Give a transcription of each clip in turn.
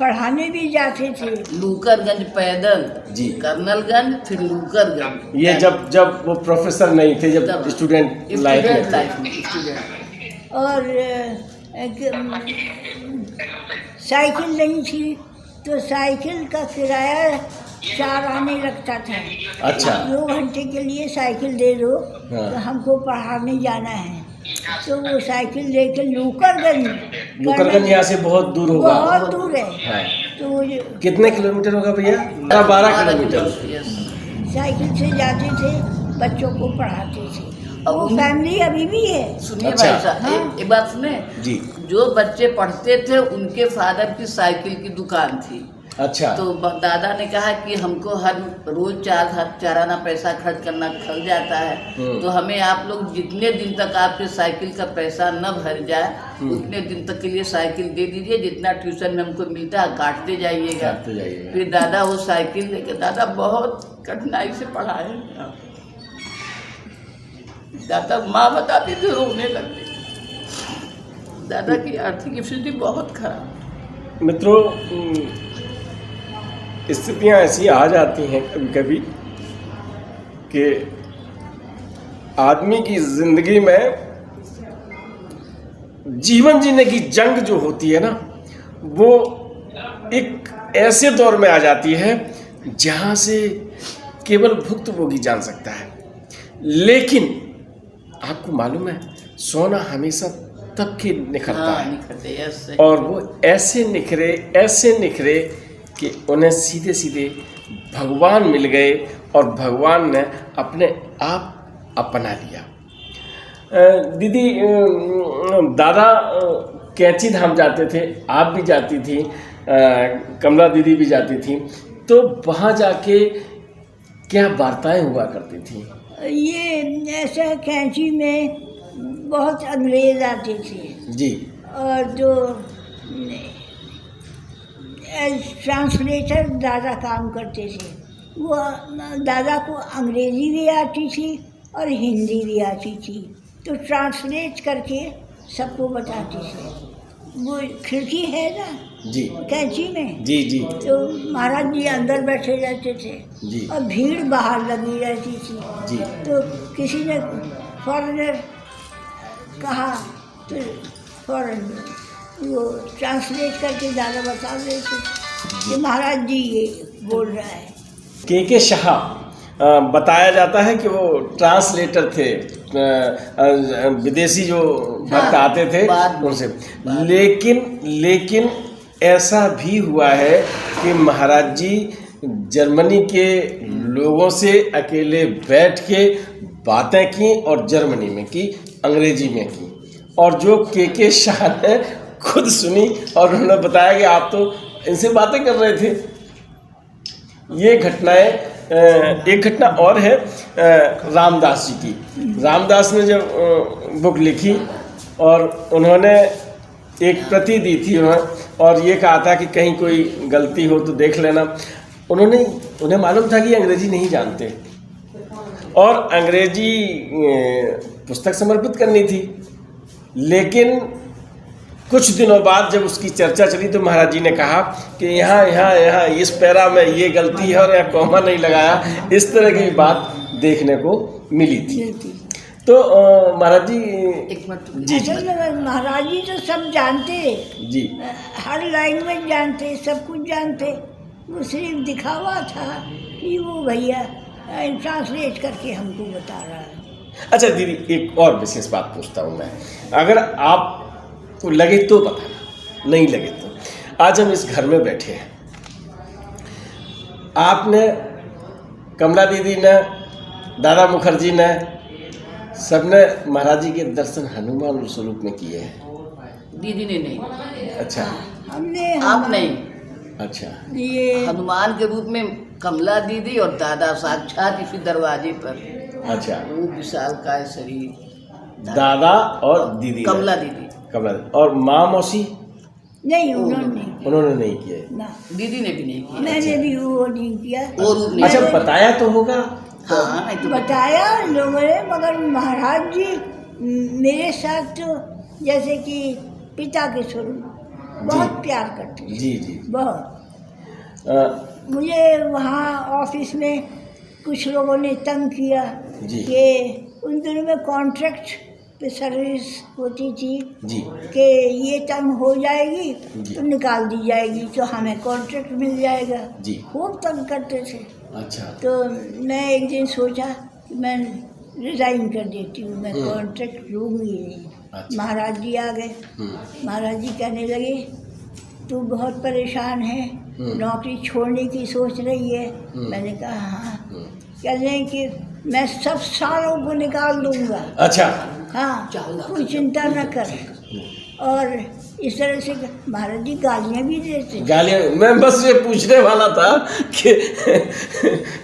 पढ़ाने भी जाते थे। लूकरगंज पैदल जी। कर्नलगंज फिर लूकरगंज। ये जब वो प्रोफेसर नहीं थे, जब स्टूडेंट लाइफ में थे। लाइफ में स्टूडेंट। और साइकिल नहीं थी तो साइकिल का किराया 4 आने लगता था। अच्छा। 2 घंटे के लिए साइकिल दे दो हाँ। तो हमको पढ़ाने जाना है, तो वो साइकिल लेकर लूकरगंज यहाँ से बहुत दूर होगा। बहुत दूर है। हाँ। तो वो कितने किलोमीटर होगा भैया? 12 किलोमीटर। साइकिल से जाते थे, बच्चों को पढ़ाते थे। अब वो फैमिली अभी भी है। सुनिए अच्छा। भाई साहब, हाँ। एक बात सुने। जी। जो बच्चे पढ़ते थे उनके फादर की साइकिल की दुकान थी। अच्छा। तो दादा ने कहा कि हमको हर रोज 4 आना पैसा खर्च करना खर्च जाता है, तो हमें आप लोग जितने दिन तक आपके साइकिल का पैसा न भर जाए उतने दिन तक के लिए साइकिल दे दीजिए, जितना ट्यूशन में हमको मिलता है काटते जाइएगा। फिर दादा वो साइकिल लेकर, दादा बहुत कठिनाई से पढ़ाए। दादा माँ बताती थी रोने लगती। दादा की आर्थिक स्थिति बहुत खराब। मित्रों, स्थितियाँ ऐसी आ जाती हैं कभी कभी कि आदमी की ज़िंदगी में जीवन जीने की जंग जो होती है ना, वो एक ऐसे दौर में आ जाती है जहाँ से केवल भुक्तभोगी जान सकता है। लेकिन आपको मालूम है, सोना हमेशा तब के निखरता है, और वो ऐसे निखरे कि उन्हें सीधे सीधे भगवान मिल गए और भगवान ने अपने आप अपना लिया। दीदी, दादा कैंची धाम जाते थे, आप भी जाती थी, कमला दीदी भी जाती थी, तो वहाँ जाके क्या वार्ताएं हुआ करती थी? ये ऐसा कैंची में बहुत अंग्रेज आते थे जी। और जो ट्रांसलेटर दादा काम करते थे, वो दादा को अंग्रेज़ी भी आती थी और हिंदी भी आती थी, तो ट्रांसलेट करके सबको बताती थी। वो खिड़की है ना जी कैंची में, जी जी, तो महाराज जी अंदर बैठे रहते थे जी और भीड़ बाहर लगी रहती थी। जी। तो किसी ने फॉरेनर कहा तो फॉरेनर वो ट्रांसलेट करके ज़्यादा बता रहे थे कि महाराज जी ये बोल रहा है। के शाह बताया जाता है कि वो ट्रांसलेटर थे, विदेशी जो भक्त आते थे उनसे। लेकिन ऐसा भी हुआ है कि महाराज जी जर्मनी के लोगों से अकेले बैठ के बातें की, और जर्मनी में की, अंग्रेजी में की, और जो के शाह ने खुद सुनी और उन्होंने बताया कि आप तो इनसे बातें कर रहे थे। ये घटनाएं, एक घटना और है रामदास जी की। रामदास ने जब बुक लिखी और उन्होंने एक प्रति दी थी और ये कहा था कि कहीं कोई गलती हो तो देख लेना। उन्हें मालूम था कि अंग्रेजी नहीं जानते और अंग्रेजी पुस्तक समर्पित करनी थी, लेकिन कुछ दिनों बाद जब उसकी चर्चा चली तो महाराज जी ने कहा कि यहाँ इस पैरा में ये गलती है और यहाँ कॉमा नहीं लगाया। इस तरह की बात देखने को मिली थी। तो महाराज जी, एक मिनट जी असल में महाराज जी तो सब जानते जी, हर लैंग्वेज जानते, सब कुछ जानते। वो सिर्फ दिखावा था कि वो भैया ट्रांसलेट करके हमको बता रहा है। अच्छा दीदी, एक और विशेष बात पूछता हूँ मैं, अगर आपको लगे तो बताना, नहीं लगे तो। आज हम इस घर में बैठे हैं, आपने, कमला दीदी ने, दादा मुखर्जी ने, सबने महाराज जी के दर्शन हनुमान स्वरूप में किए हैं। दीदी ने नहीं। अच्छा, हमने आप नहीं। अच्छा, ये हनुमान के रूप में कमला दीदी और दादा साक्षात इसी दरवाजे पर। अच्छा, वो विशाल काय शरीर दादा और दीदी, कमला दीदी, कमला, और माँ मौसी नहीं, उन्होंने नहीं किए ना, दीदी ने भी नहीं किया। मैंने भी वो नहीं किया। वो रूप नहीं। अच्छा, बताया तो होगा। हाँ, नहीं तो बताया लोगों ने, मगर महाराज जी मेरे साथ तो जैसे कि पिता के स्वरूप बहुत प्यार करते थे। जी जी। बहुत। अ, मुझे वहाँ ऑफिस में कुछ लोगों ने तंग किया जी। कि उन दिनों में कॉन्ट्रैक्ट पे सर्विस होती थी जी कि ये तंग हो जाएगी जी। तो निकाल दी जाएगी तो हमें कॉन्ट्रैक्ट मिल जाएगा। जी। खूब तंग करते थे। अच्छा। तो मैं एक दिन सोचा कि मैं रिज़ाइन कर देती हूँ, मैं हम्म। कॉन्ट्रैक्ट लूँगी नहीं। अच्छा। महाराज जी आ गए। महाराज जी कहने लगे तू बहुत परेशान है, नौकरी छोड़ने की सोच रही है। मैंने कहा हाँ। कहने लगे कि मैं सब सालों को निकाल दूंगा। अच्छा। हाँ, कोई चिंता न कर। और इस तरह से महाराज जी गालियाँ भी देते थे। गालियाँ, मैं बस ये पूछने वाला था कि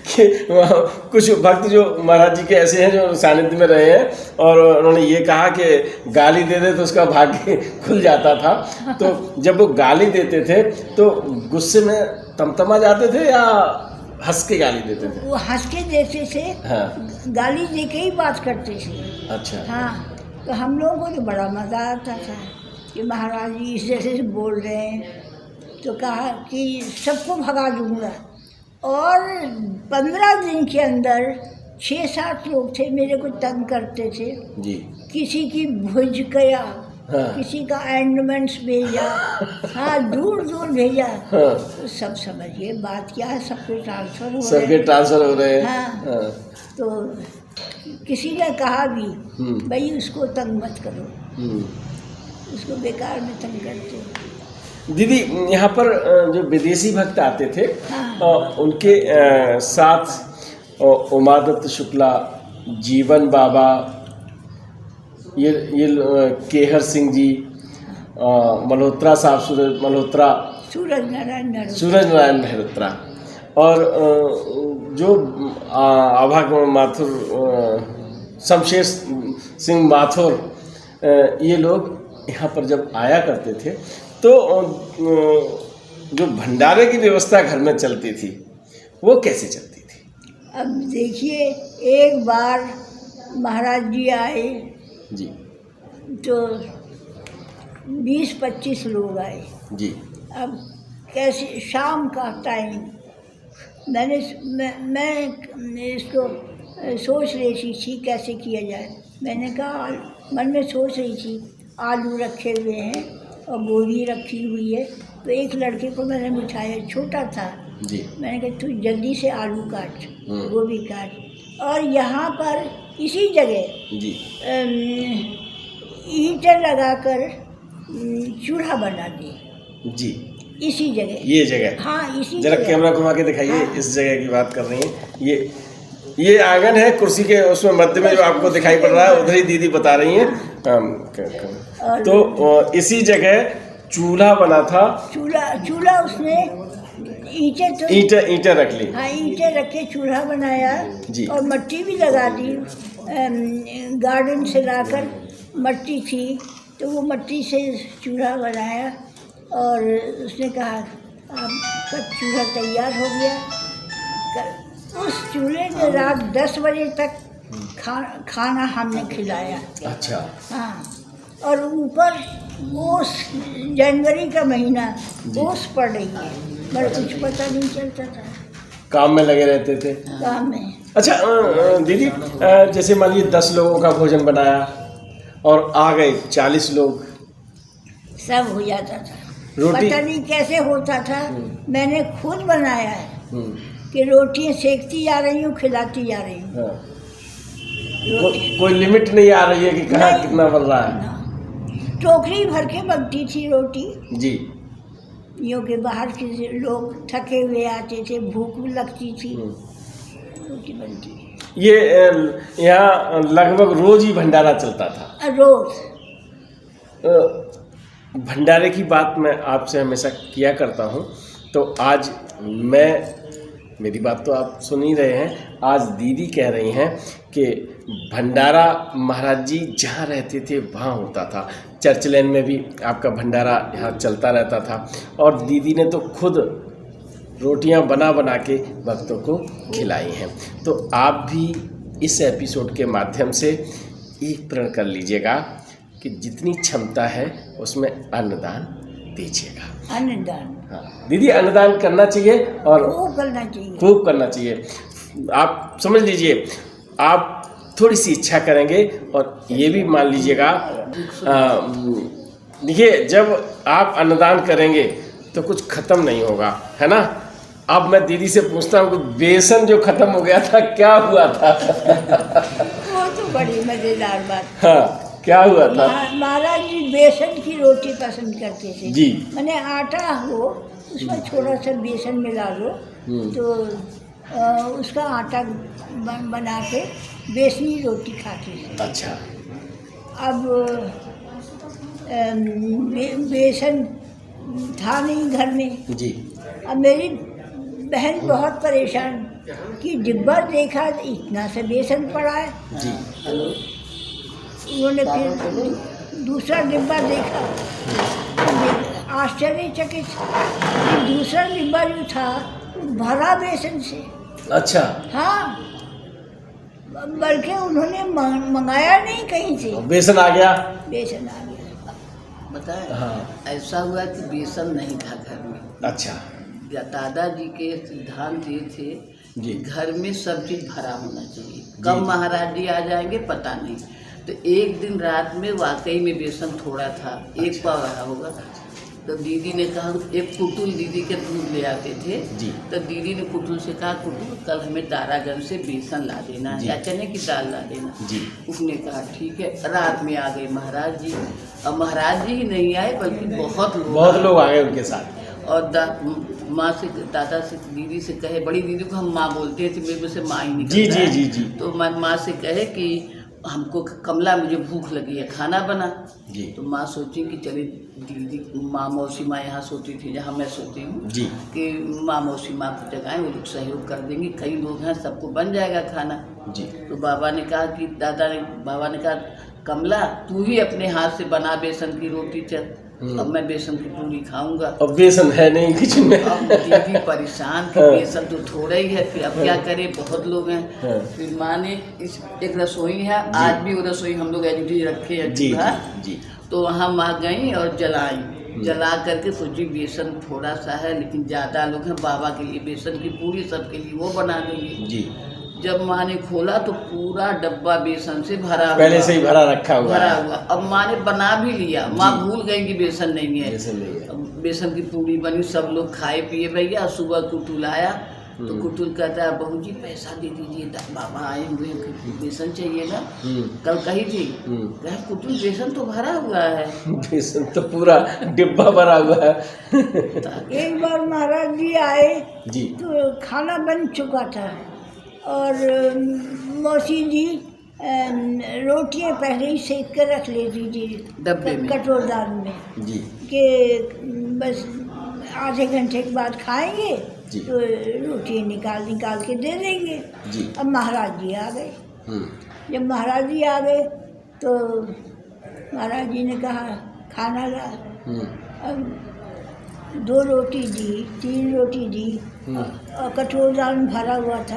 कि कुछ भक्त जो महाराज जी के ऐसे हैं जो सानिध्य में रहे हैं और उन्होंने ये कहा कि गाली दे दे तो उसका भाग्य खुल जाता था। तो जब वो गाली देते थे तो गुस्से में तमतमा जाते थे या हंस के गाली देते थे? वो हंस के देते थे। हाँ। गाली दे के ही बात करते थे। अच्छा। हाँ, तो हम लोगों को तो बड़ा मज़ा आता था कि महाराज जी इस जैसे से बोल रहे हैं। तो कहा कि सबको भगा दूंगा। और 15 दिन के अंदर 6-7 लोग थे मेरे को तंग करते थे। जी। किसी की भुज गया, हाँ। किसी का एंडमेंट्स भेजा, हाँ दूर दूर भेजा। हाँ। तो सब समझिए बात क्या है, सबके ट्रांसफ़र हो रहे सबके हैं। ट्रांसफर हो रहे हैं। हाँ। हाँ। तो किसी ने कहा भी हम्म। भाई उसको तंग मत करो, हम्म। उसको बेकार में तंग करते हो। दीदी, यहाँ पर जो विदेशी भक्त आते थे हाँ। उनके साथ उमादत्त शुक्ला, जीवन बाबा, ये केहर सिंह जी, मल्होत्रा साहब, सूरज मल्होत्रा, सूरज नारायण मेहरा। सूरज नारायण मेहरोत्रा और जो आभा माथुर, शमशेर सिंह माथुर, ये लोग यहाँ पर जब आया करते थे तो जो भंडारे की व्यवस्था घर में चलती थी वो कैसे चलती थी? अब देखिए, एक बार महाराज जी आए जी तो 20-25 लोग आए। जी। अब कैसे, शाम का टाइम, मैं इसको सोच रही थी कैसे किया जाए। मैंने कहा, मन में सोच रही थी आलू रखे हुए हैं और गोभी रखी हुई है। तो एक लड़के को मैंने बिठाया, छोटा था। जी। मैंने कहा तू जल्दी से आलू काट, हम्म। गोभी काट। और यहाँ पर इसी जगह जी। ईंटें लगाकर चूल्हा बना दिए। जी। इसी जगह, ये जगह, हाँ इसी जरा जगह। कैमरा घुमा के दिखाइए। हाँ। इस जगह की बात कर रही हैं। ये आंगन है, कुर्सी के उसमें मध्य में जो आपको दिखाई पड़ रहा है उधर ही दीदी बता रही हैं। तो इसी जगह चूल्हा बना था। चूल्हा उसने ईंटें रख ली। हाँ, ईंटें रख के चूल्हा बनाया जी। और मट्टी भी लगा दी। गार्डन से लाकर मट्टी थी तो वो मट्टी से चूल्हा बनाया। और उसने कहा आपका चूल्हा तैयार हो गया। उस चूल्हे में रात 10 बजे तक खाना हमने खिलाया। अच्छा। हाँ, और ऊपर ओस, जनवरी का महीना, ओस पड़ रही है, पर कुछ पता नहीं चलता था, काम में लगे रहते थे। काम में। अच्छा दीदी, जैसे मान लीजिए 10 लोगों का भोजन बनाया और आ गए 40 लोग, सब हो जाता था। रोटी? पता नहीं कैसे होता था। मैंने खुद बनाया है हम्म। कि रोटियां सेकती जा रही हूँ, खिलाती जा रही हूँ। हाँ। कोई लिमिट नहीं आ रही है कि कहाँ नहीं। कितना बन रहा है? ना। टोकरी भर के बनती थी रोटी। जी। यूँ के बाहर के लोग थके हुए आते थे, भूख भी लगती थी, रोटी बनती थी। ये यहाँ लगभग रोज ही भंडारा चलता था। रोज। भंडारे की बात मैं आपसे हमेशा किया करता हूँ, तो आज मेरी बात तो आप सुन ही रहे हैं। आज दीदी कह रही हैं कि भंडारा महाराज जी जहाँ रहते थे वहाँ होता था। चर्च लेन में भी आपका भंडारा यहाँ चलता रहता था और दीदी ने तो खुद रोटियाँ बना बना के भक्तों को खिलाई हैं। तो आप भी इस एपिसोड के माध्यम से एक प्रण कर लीजिएगा कि जितनी क्षमता है उसमें अन्नदान दीजिएगा। अन्नदान हाँ दीदी, अन्नदान करना चाहिए और वो करना चाहिए। खूब करना चाहिए। आप समझ लीजिए, आप थोड़ी सी इच्छा करेंगे और ये भी मान लीजिएगा, देखिए जब आप अन्नदान करेंगे तो कुछ खत्म नहीं होगा, है ना। अब मैं दीदी से पूछता हूँ कि बेसन जो खत्म हो गया था क्या हुआ था? वो तो बड़ी मजेदार बात। हाँ क्या हुआ था? महाराज जी बेसन की रोटी पसंद करते थे जी। मैंने आटा हो उसमें थोड़ा सा बेसन मिला लो तो उसका आटा बना के बेसनी रोटी खाते थे। अच्छा। अब बेसन था नहीं घर में। जी। अब मेरी बहन बहुत परेशान कि डिब्बा देखा तो इतना सा बेसन पड़ा है। जी। उन्होंने फिर दूसरा डिब्बा देखा, आश्चर्यचकित कि दूसरा डिब्बा जो था भरा बेसन से। अच्छा। हाँ, बल्कि उन्होंने मंगाया नहीं कहीं से, बेसन आ गया। बेसन आ गया। बताए हाँ। ऐसा हुआ कि बेसन नहीं था घर में। अच्छा। दादाजी के सिद्धांत ये थे जी। कि घर में सब चीज भरा होना चाहिए। कब महाराज जी आ जाएंगे पता नहीं। तो एक दिन रात में वाकई में बेसन थोड़ा था, एक पाव रहा होगा। तो दीदी ने कहा, एक कुटुल दीदी के दूध ले आते थे। जी। तो दीदी ने कुटुल से कहा, कुटुल कल हमें तारागंज से बेसन ला देना जी। या चने की दाल ला देना। जी। उसने कहा ठीक है। रात में आ गए महाराज जी। अब महाराज जी ही नहीं आए बल्कि बहुत लोग आ गए उनके साथ। और माँ से, दादा से, दीदी से कहे, बड़ी दीदी को हम माँ बोलते थे, मेरे से माँ ही निकलता जी है। जी जी जी। तो माँ से कहे कि हमको कमला मुझे भूख लगी है, खाना बना। जी। तो माँ सोची कि चले दीदी माँ मौसी माँ यहाँ सोती थी जहाँ मैं सोती हूँ जी। कि माँ मौसी माँ को जगाएं, वो लोग सहयोग कर देंगी, कई लोग हैं, सबको बन जाएगा खाना। जी। तो बाबा ने कहा कि बाबा ने कहा, कमला तू ही अपने हाथ से बना बेसन की रोटी, चल अब मैं बेसन की पूरी खाऊंगा। अब बेसन है नहीं किचन में। अब दीदी परेशान कि बेसन तो थोड़ा ही है, फिर अब क्या करें, बहुत लोग हैं। फिर माँ ने एक रसोई है, आज भी वो रसोई हम लोग एलईडी रखे हैं जी चूल्हा, जी। तो वहाँ माँ गई और जलाई, जला करके सोची बेसन थोड़ा सा है लेकिन ज़्यादा लोग हैं, बाबा के लिए बेसन की पूरी, सबके लिए वो बना देंगे। जी। जब माँ ने खोला तो पूरा डब्बा बेसन से भरा हुआ, पहले से ही भरा रखा हुआ भरा है। हुआ। अब माँ ने बना भी लिया, माँ भूल गई कि बेसन नहीं है। बेसन नहीं है। अब बेसन की पूरी बनी, सब लोग खाए पिए भैया। सुबह कुटुल आया तो कुटुल कहता है, बहू जी पैसा दे दीजिए, बाबा आए हुए हैं, बेसन चाहिए ना। कल कही थी, कहा कुटुल बेसन तो भरा हुआ है। बेसन तो पूरा डिब्बा भरा हुआ है। एक बार महाराज जी आए जी। तो खाना बन चुका था और मौसी जी रोटियां पहले ही सेक कर रख लेती थी डब्बे में, कटोरदान में, जी। कि बस आधे घंटे के बाद खाएंगे जी। तो रोटी निकाल के दे देंगे। जी। अब महाराज जी आ गए। जब महाराज जी आ गए तो महाराज जी ने कहा खाना ला। अब 2 रोटी दी, 3 रोटी दी और कटोरदान भरा हुआ था।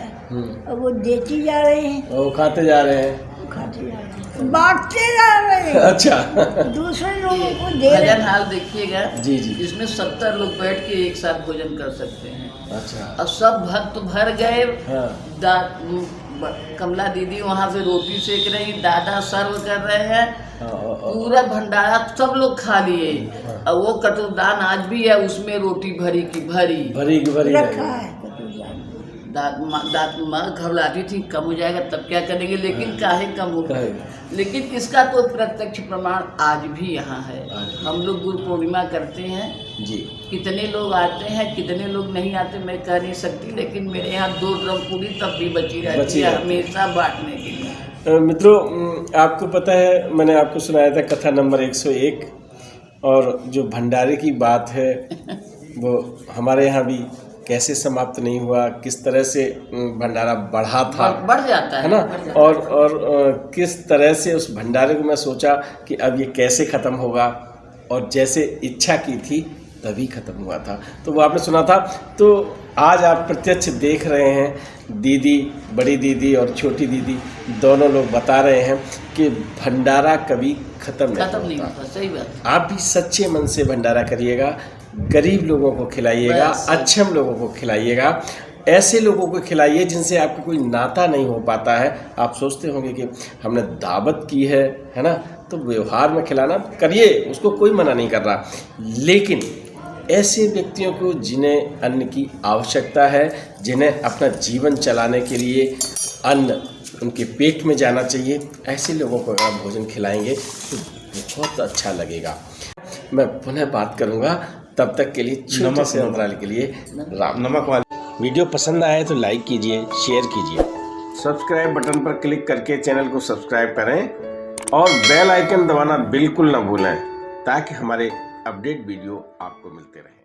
अब वो देती जा रहे हैं, वो खाते जा रहे हैं, खाते जा रहे हैं, बांटते जा रहे हैं। अच्छा। दूसरे लोगों को दे रहे भजन हैं। हाल देखिएगा जी जी। इसमें 70 लोग बैठ के एक साथ भोजन कर सकते हैं। अच्छा। और सब भक्त भर गए। हाँ। कमला दीदी वहाँ पे रोटी सेक रही, दादा सर्व कर रहे हैं, पूरा भंडारा सब लोग खा लिए। और वो कटोरदान आज भी है, उसमें रोटी भरी की भरी रखा है कटोरदान। दाद माँ घबराती थी कम हो जाएगा तब क्या करेंगे, लेकिन काहे कम होगा। लेकिन इसका तो प्रत्यक्ष प्रमाण आज भी यहाँ है। हम लोग गुरु पूर्णिमा करते हैं जी। कितने लोग आते हैं कितने लोग नहीं आते मैं कह नहीं सकती, लेकिन मेरे यहाँ 2 ड्रम पूरी तब भी बची रहती है हमेशा बांटने के लिए। मित्रों, आपको पता है मैंने आपको सुनाया था कथा नंबर 101, और जो भंडारे की बात है वो हमारे यहाँ भी कैसे समाप्त नहीं हुआ, किस तरह से भंडारा बढ़ा था, बढ़ जाता है ना। और किस तरह से उस भंडारे को मैं सोचा कि अब ये कैसे ख़त्म होगा, और जैसे इच्छा की थी तभी खत्म हुआ था। तो वो आपने सुना था। तो आज आप प्रत्यक्ष देख रहे हैं, दीदी, बड़ी दीदी और छोटी दीदी दोनों लोग बता रहे हैं कि भंडारा कभी खत्म नहीं होता। सही बात। आप भी सच्चे मन से भंडारा करिएगा, गरीब लोगों को खिलाइएगा, अक्षम लोगों को खिलाइएगा, ऐसे लोगों को खिलाइए जिनसे आपका कोई नाता नहीं हो पाता है। आप सोचते होंगे कि हमने दावत की है ना, तो व्यवहार में खिलाना करिए, उसको कोई मना नहीं कर रहा, लेकिन ऐसे व्यक्तियों को जिन्हें अन्न की आवश्यकता है, जिन्हें अपना जीवन चलाने के लिए अन्न उनके पेट में जाना चाहिए, ऐसे लोगों को आप भोजन खिलाएंगे तो बहुत अच्छा लगेगा। मैं पुनः बात करूंगा, तब तक के लिए छोटे से अंतराल के लिए राम। नमक वाली वीडियो पसंद आए तो लाइक कीजिए, शेयर कीजिए, सब्सक्राइब बटन पर क्लिक करके चैनल को सब्सक्राइब करें और बेल आइकन दबाना बिल्कुल ना भूलें, ताकि हमारे अपडेट वीडियो आपको मिलते रहें।